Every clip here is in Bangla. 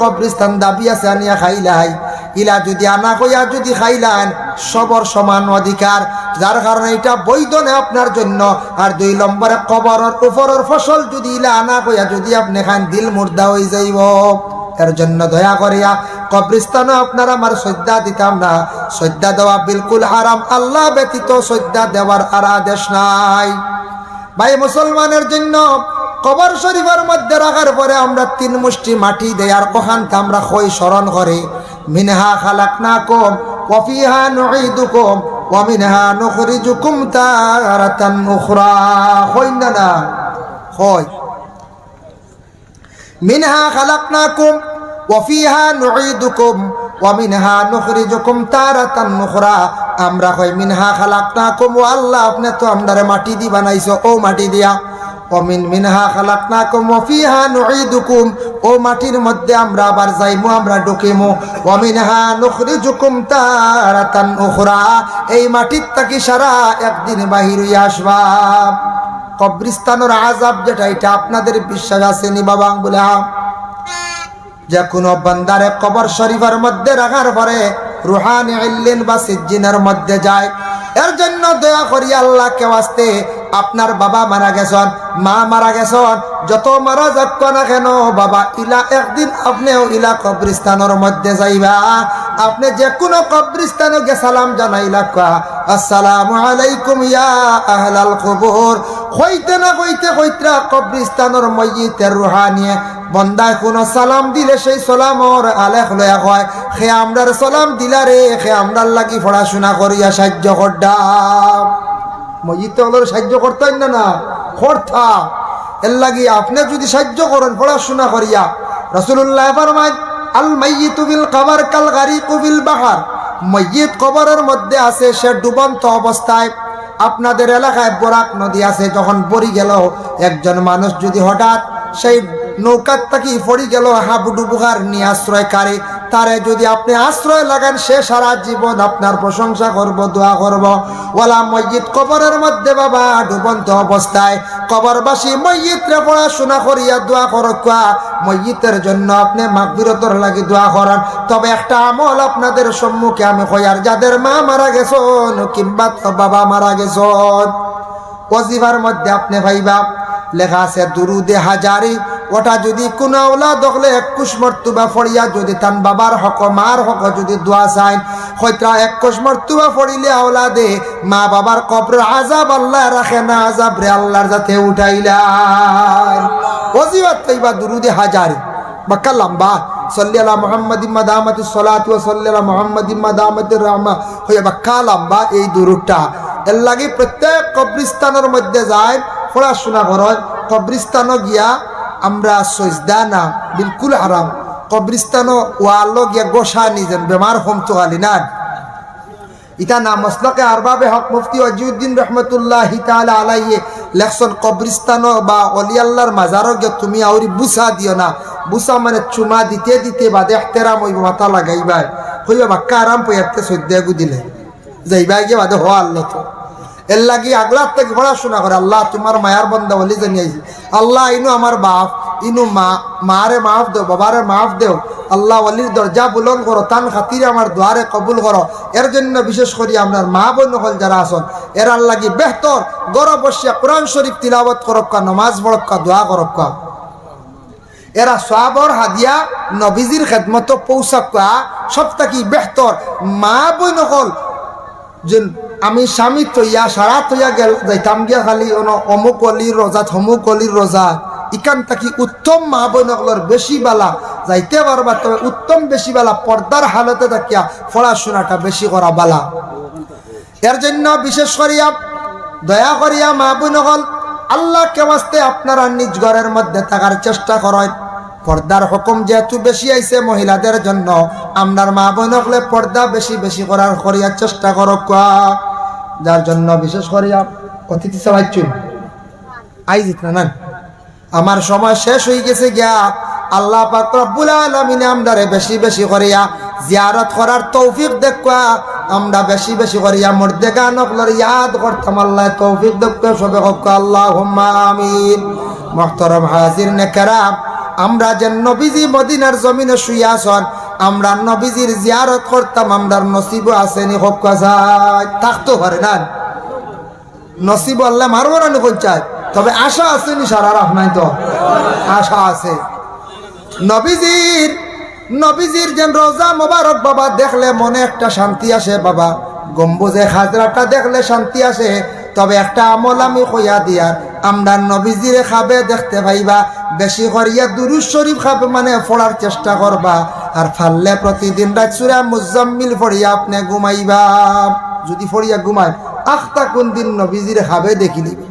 কবরস্থান দাবি আছে আনিয়া খাইলাই, ইলা যদি আনা কইয়া যদি খাইলান সবর সমান অধিকার, যার কারণে এটা বৈধ না আপনার জন্য। আর 2 নম্বরে কবরের উপরের ফসল যদি ইলা আনা কইয়া যদি আপনি খান দিল মুর্দা হয়ে যাইব। এর জন্য দয়া করিয়া কবরস্থানে আপনারা আমার শ্রদ্ধা দিতাম না। শ্রদ্ধা দেওয়া বিলকুল হারাম, আল্লাহ ব্যতীত শ্রদ্ধা দেওয়ার আর আদেশ নাই। ভাই মুসলমানের জন্য কবর শরীফের মধ্যে রাখার পরে আমরা 3 মুষ্টি মাটি দেই, আর ওখানকে আমরা কই স্মরণ করে মিনহা খালাকনাকুম ওয়া ফিহা নুঈদুকুম ওয়া মিনহা নুখরিজুকুম তারাতান উখরা। কইনা না কই মিনহা খালাকনাকুম ওয়া ফিহা নুঈদুকুম ওয়া মিনহা নুখরিজুকুম তারাতান উখরা। আমরা কই মিনহা খালাকনাকুম, ও আল্লাহ আপনি তো আমরারে মাটি দি বানাইছো, ও মাটি দিয়া। ওমিন মিনহা খালাকনাকুম ওয়া ফিহা নুঈদুকুম, ও মাটির মধ্যে আমরা আবার যাইমু, আমরা ঢুকিমু। ওয়া মিনহা নুখরিজুকুম তারাতান উখরা, এই মাটির থেকে সারা একদিন বাহির হইয়া আসবা। কবরস্থানের আযাব যেটা, এটা আপনাদের বিশ্বাস আছে নি বাবা? বলে যে কোনো বান্দারে কবর শরীফের মধ্যে রাখার পরে রুহানি ইল্লিন বা সিজ্জিনের মধ্যে যায়। এর জন্য দয়া করি আল্লাহকে ওয়াস্তে, আপনার বাবা মারা গেছেন, মা মারা গেছেন, যত মারা যাক না কেন বাবা, ইলা একদিন আপনিও ইলা কবরস্থানের মধ্যে যাইবা। আপনি যে কোনো কবরস্থানে গে সালাম জানাইলা, আসসালামু আলাইকুম ইয়া আহলাল কবর। কইতে না কইতে কইত্রা কবরস্থানের মইয়িতের রুহানিয়ে বন্দায় কোনো সালাম দিলে সেই সালামর আলেখ লয়া হয়, খে আমরার সালাম দিলা রে, খে আমরার লাগি পড়াশোনা করিয়া সাহায্য করডা। মসজিদে হলো সাহায্য করতেন না, না করতা। এর লাগি আপনি যদি সাহায্য করেন পড়াশোনা করিয়া, রাসূলুল্লাহ ফরমায় আল মাইয়িতু বিল কবর কাল গারিকু বিল বাহর। মসজিদ কবরের মধ্যে আছে, সে ডুবন্ত অবস্থায়। আপনাদের এলাকায় বরাক নদী আছে, যখন পড়ি গেল একজন মানুষ যদি হঠাৎ সেই নৌকার থাকি পড়ি গেল হাবুডুবুকার নিয়ে আশ্রয় কারে, তারে যদি আপনি আশ্রয় লাগান, সে সারা জীবন আপনার প্রশংসা করব, দোয়া করব। ওয়ালা মসজিদ কবরের মধ্যে বাবা ডুবন্ত অবস্থায় কবরবাসী মসজিদরে পড়াশোনা করিয়া দোয়া করকা, মসজিদের জন্য আপনি মাগফিরাতের লাগি দোয়া করেন। তবে একটা আমল আপনাদের সম্মুখে আমি কই, আর যাদের মা মারা গেছেন কিংবা বাবা মারা গেছেন, ওয়াজিফার মধ্যে আপনি ভাইবা লেখা আছে দুরুদে হাজারি। ওটা যদি কোন আওলাদ হলে 21 মর্তবা পড়িয়া যদি তান বাবার হক মার হক যদি দোয়া চায়, হয়তো 21 মর্তবা পড়িলে আওলাদে মা বাবার কবরের আযাব আল্লাহ রাখে না, আযাব রে আল্লাহর যাতে উঠাইলাই। ওয়াজিফাত কইবা দুরুদে হাজারি, বাক্কা লম্বা সাল্লি আলা মুহাম্মাদিন মাদামাতিস সালাতু ওয়া সাল্লি আলা মুহাম্মাদিন মাদামাতির রাহমা হইয়া বাক্কা লম্বা এই দুরুদটা। এর লাগি প্রত্যেক কবরস্থানের মধ্যে যায় পড়াশোনা করেন। কবরস্থানে গিয়া আমরা সজদা না, বিলকুল হারাম। কবরস্থানে ওয়ালো গিয়া গোসা নিজেন বেমার হোম তো আলি না। ইটা না মসলকে আরবাবে হক মুফতি ওয়াজিউদ্দিন রহমতুল্লাহি তাআলা আলাইহি লেখছেন, কবরস্থান বা অলি আল্লাহর মাজারও গিয়া তুমি আউরি বুসা দিও না। বুসা মানে চুমা দিতে দিতে বাদে এহতেরাম হইব, মাথা লাগাইবা হইবা বাক্কা আরাম পয়াতে সদ্যা দিলে যাইবা গিয়ে বাদে হওয়া আল্লাহ। তো এর লাগি আগলার থেকে পড়াশোনা করে, আল্লাহ তোমার মায়ার বন্দা বলি জানিয়েছি, আল্লাহ ইনু আমার বাপ, ইনু মারে মাফ দেও, বাবারে মাফ দেও। আল্লাহ অলির দরজা বুলন করো, তান খাতিরে আমার দোয়ারে কবুল করো। এর জন্য বিশেষ করে আপনার মা বোন হল যারা আসন, এর লাগি বেহতর গরব বসিয়া কোরআন শরীফ তিলাওয়াত করক্কা, নমাজ পড়ক্কা, দোয়া করক্কা। এরা সওয়াবর হাদিয়া নবীজির খেদমত পৌঁছাক্কা সব থাকি বেহতর। মা বোন হল যে আমি স্বামী তৈয়া সারা তৈয়া গেল যাইতাম গিয়া খালি অমুক অলির রোজা থমুক অলির রোজা, ইকান থাকি উত্তম মা বোনগুলোর বেশি বালা যাইতে পারবা। তবে উত্তম বেশি বালা পর্দার হালতে থাকিয়া পড়াশোনাটা বেশি করা বালা। এর জন্য বিশেষ করিয়া দয়া করিয়া মা বোনগল আল্লাহকে ওয়াস্তে আপনারা নিজ ঘরের মধ্যে থাকার চেষ্টা করেন। পর্দার হুকুম যেহেতু বেশি আইছে মহিলাদের জন্য, আপনার মা বোনগলে পর্দা বেশি বেশি করিয়ার চেষ্টা করক। যার জন্য বিশেষ করিয়া অতিথি সবাইছুন আইজিত না আমার সময় শেষ হয়ে গেছে গিয়া। আল্লাহ পাক রব্বুল আলামিন আমরারে বেশি বেশি করিয়া জিয়ারত করার তৌফিক দেখা, আমরা বেশি বেশি করিয়া মুর্দেগানকলর ইয়াদ করতাম। আল্লাহ তৌফিক দেখা সবে হক আল্লাহুম্মা আমিন। মুহতারাম হাজিরিন কেরাম, আমরা যে নবীজি মদিনার জমিনে শুয়ে আছেন আমরা নবীজির জিয়ারত করতাম আমরার নসিব আসেনি হোক কাজায় থাকতে পারে না নসিব আল্লাহ মারবো না পঞ্চায়েত তবে আশা আছে নি সারা রাখ নাই তো আশা আছে নবীজির যেন রোজা মোবারক বাবা দেখলে মনে একটা শান্তি আসে বাবা গম্বুজে খাজরাটা দেখলে শান্তি আসে তবে একটা আমল আমি কইয়া দিয়ার আমরা নবীজিরে খাবে দেখতে পাইবা বেশি করিয়া দুরূদ শরীফ খাবে মানে পড়ার চেষ্টা করবা আর ফাললে প্রতিদিন রাত সূরা মুজাম্মিল পড়িয়া আপনি ঘুমাইবা যদি পড়িয়া ঘুমায় আখতা কোন দিন নবীজিরে খাবে দেখিলিবা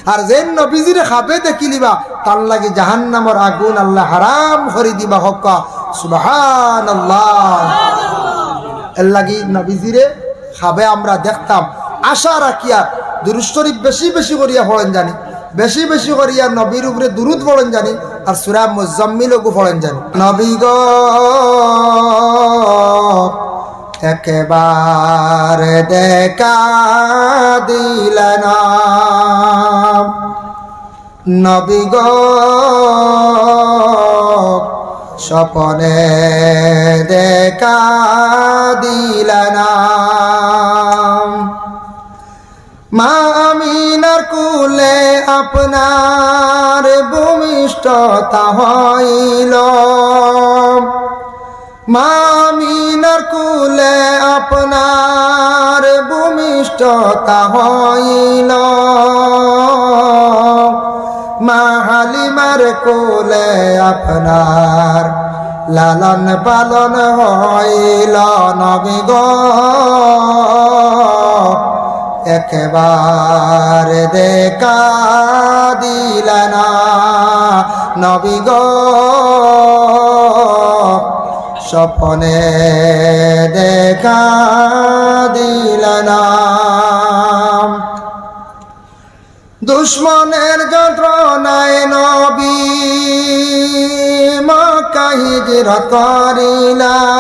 আর যে নবীজিরে খাবে দেখিলিবা তার লাগি জাহান্নামের আগুন আল্লাহ হারাম করে দিবা হক্কা সুবহানাল্লাহ এর লাগি নবীজিরে খাবে আমরা দেখতাম আশা রাখিয়া দুরূদ শরীফ বেশি বেশি করিয়া পড়েন জানি বেশি বেশি করিয়া নবীর উপরে দুরূদ পড়েন জানি আর সূরা মুজাম্মিলও পড়েন জানি নবী গো একবার দেখা দিলেন নবী গো স্বপনে দেখা দিলেন মা আমিনার কুলে আপনার ভূমিষ্ঠতা হইল মা আমিনার কুলে আপনার ভূমিষ্ঠতা হইল মা হালিমার কোলে আপনার লালন পালন হইল নবী গো একবার দেখা দিলেন নবী গো স্বপ্নে দেখা দিলেন দুশ্মনের যন্ত্রণায় নবী মক্কা হিজরত করিলেন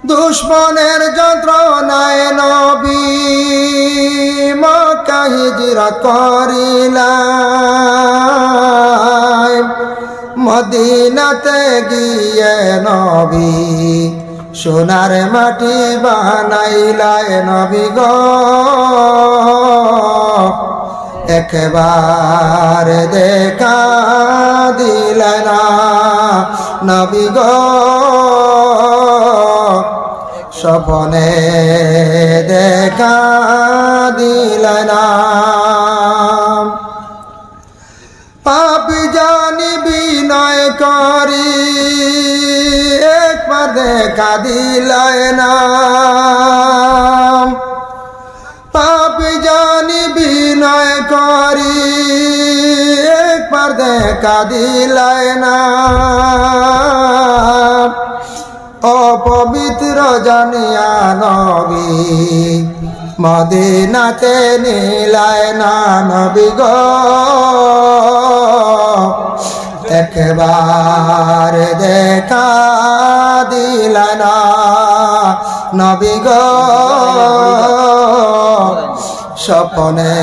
দুশ্মনের যন্ত্রণায় নবী মক্কা হিজরত করিলেন মদিনাতে গিয়ে নবী সোনার মাটি বানাইলাই নবী গো একবার দেখা দিলেন নবী গো স্বপনে দেখা দিলেন পাপী জানি বিনয় করি একবার দেখা দিলেন পাপী জানি বিনয় করি একবার দেখা দিলেন অপবিত্র জানিয়া নবী মদিনাতে নিলেন নবী গো একবার দেখা দিলেন নবী গো স্বপ্নে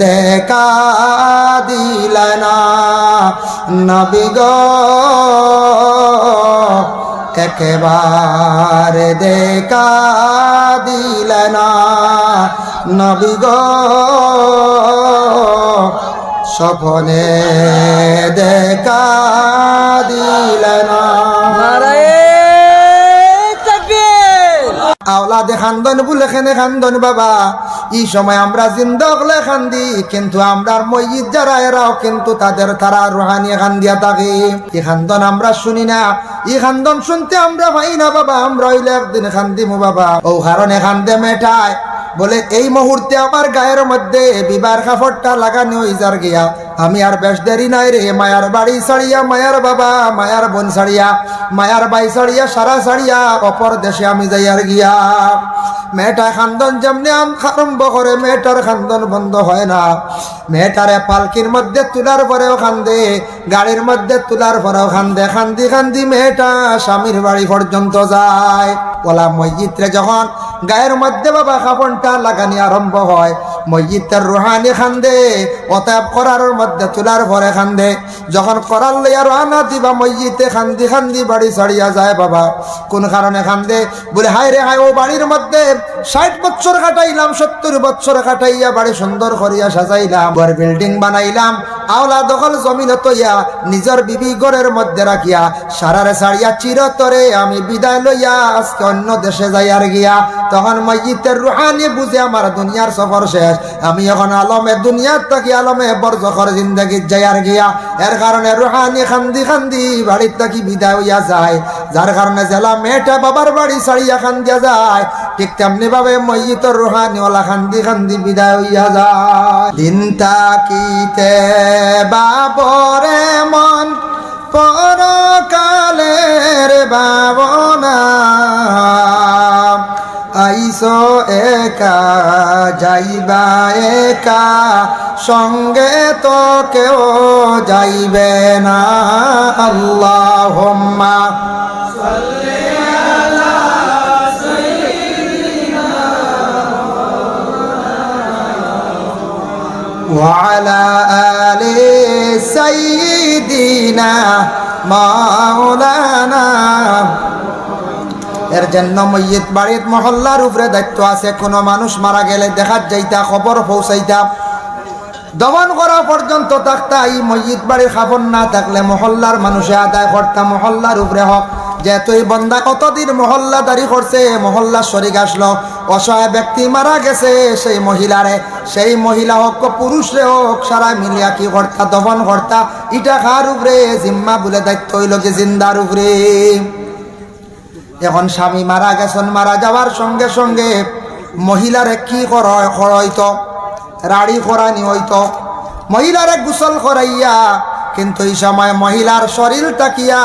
দেখা দিলেন নবী গো একবার দেখা দিলেন নবী গো স্বপ্নে দেখা দিলেন আওলাদে খান্দন বলে খেনে খান্দন বাবা এই সময় আমরা জিন্দা হলে খান্দি কিন্তু আমরার মসজিদ যারা এরাও কিন্তু তারা রুহানি খান্দিয়া থাকে এই খান্দন আমরা শুনি না এই খান্দন শুনতে আমরা পাই না বাবা আমরা হইলে একদিন খান্দিমু বাবা ও কারণে খান্দে মেটায় বলে এই মুহূর্তে আমার গায়ের মধ্যে বিবার কাপড়টা লাগানো হইজার গিয়া আমি আর বেশ দেরি নাই রে মায়ার বাড়ি ছাড়িয়া মায়ার বাবা মায়ার বোন ছাড়িয়া মায়ার বাই ছাড়িয়া সারা ছাড়িয়া অপর দেশে আমি যাইয়ার গিয়া মেয়েটা খান্দন যেমনি আরম্ভ করে মেয়েটার খান্দন বন্ধ হয় না মেয়েটারে পালকির মধ্যে তুলার পরেও খান্দে গাড়ির মধ্যে তুলার পরেও খান্দে খান্দি খান্দি মেয়েটা স্বামীর বাড়ি পর্যন্ত যায় ওলা মসজিদে যখন গায়ের মধ্যে বাবা কাপড়টা লাগানি আরম্ভ হয় মসজিদের রুহানি খান্দে, অতএব করার মধ্যে তোলার পরে খান্দে, যখন করার লইয়া রওনা দিবা মসজিদে খান্দি খান্দি বাড়ি ছাড়িয়া যায়। বাবা কোন কারণে খান্দে? বলে হায় রে হায়, ও বাড়ির মধ্যে 60 বছর কাটাইলাম, 70 বছর কাটাইয়া বাড়ি সুন্দর করিয়া সাজাইলাম, ঘর বিল্ডিং বানাইলাম, আওলা দখল জমিন তৈয়া নিজের বিবি ঘরের মধ্যে রাখিয়া সারারে ছাড়িয়া চিরতরে আমি বিদায় লইয়া আজকে অন্য দেশে যাই আর গিয়া। তখন মসজিদের রুহানি বুঝে আমার দুনিয়ার সফর শেষ, আমি এখন আলমে দুনিয়ার থাকি আলমে বরজখর জিন্দগি যাই আর গিয়া। এর কারণে রুহানি খান্দি খান্দি বাড়ির থাকি বিদায় হইয়া যায়, যার কারণে জেলা মেয়েটা বাবার বাড়ি ছাড়িয়া খান্দিয়া যায়, ঠিক তেমনি ভাবে মসজিদের রুহানি ওলা খান্দি খান্দি বিদায় হইয়া যায়। দিন তাকিতে বাবরে মন পরকালের ভাবনা, আইসো একা যাইবা একা, সঙ্গে তো কেউ যাইবে না। আল্লাহুম্মা সাল্লি আলা সাইয়্যিদিনা ওয়া আলা আলি সাইয়্যিদিনা মাওলানা। এর জন্য মসজিদ বাড়ির মহল্লার উপরে দায়িত্ব আছে, কোনো মানুষ মারা গেলে দেখার যাইতা, খবর পৌঁছাইতা, দমন করা পর্যন্ত থাকতা। এই মসজিদ বাড়ির খবর না থাকলে মহল্লার মানুষে আদায় করতাম, মহল্লার উপরে হক। যেহেতু এই বন্দা কতদিন মহল্লাদারি করছে, মহল্লা শরিক আসলো, অসহায় ব্যক্তি মারা গেছে, সেই মহিলা হোক পুরুষরে হোক সারা মিলিয়া কি করতা, দমন করতা। ইটা খার উপরে জিম্মা বলে দায়িত্ব হইল কি জিন্দার উপরে। এখন স্বামী মারা গেছেন, মারা যাওয়ার সঙ্গে সঙ্গে মহিলারে কি হইতো, রাড়ি করানি হইতো, মহিলারে গোসল করাইয়া। কিন্তু এই সময় মহিলার শরীর তাকিয়া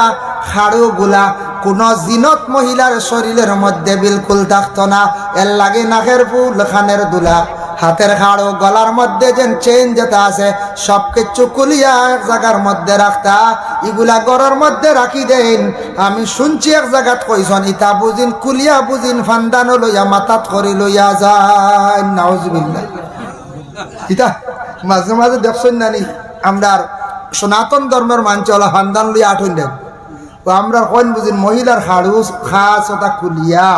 খাড়ু গুলা কোন জিনত মহিলার শরীরের মধ্যে বিলকুল থাকতো না। এর লাগে নাকের ফুল, খানের দুলা, হাতের খাড়ো, গলার মধ্যে যে চেন যেটা আছে সব কিছু কুলিয়া এক জায়গার মধ্যে রাখতা। এগুলা ঘরের মধ্যে রাখি দেন। আমি শুনছি এক জায়গাত কইসন ইতা বুঝিন কুলিয়া বুঝিন ফান্দানো লইয়া মাথাত করি লইয়া যায়। নাউজুবিল্লাহ। ইতা মাঝে মাঝে দেখছেন নানি আমরা সনাতন ধর্মের মানচলা ফান্দান লইয়া আঠুন দেন, আমরা কোন বুঝিন মহিলার খাড়ু খাস ওটা কুলিয়া,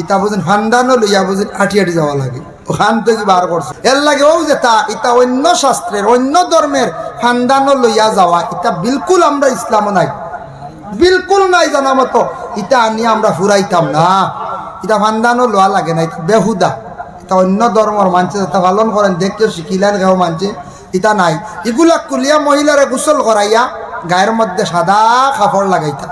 ইতা বুঝিন ফান্দানো লইয়া বুঝিন আঠি আঠি যাওয়া লাগে, ওখান থেকে বার করছে। এর লাগে ও যেটা ইটা অন্য শাস্ত্রের অন্য ধর্মের ফান্দানো লইয়া যাওয়া, ইটা বিলকুল আমরা ইসলাম নাই, বিলকুল নাই জানা মতো। ইটা আনি আমরা ফুরাইতাম না, ইটা ফান্দানো লওয়া লাগে না, এটা বেহুদা। এটা অন্য ধর্মের মানছে যেটা পালন করেন, দেখতে শিখিলেন কেউ মানছে, ইটা নাই। এগুলা কুলিয়া মহিলারে গোসল করাইয়া গায়ের মধ্যে সাদা কাপড় লাগাইতা।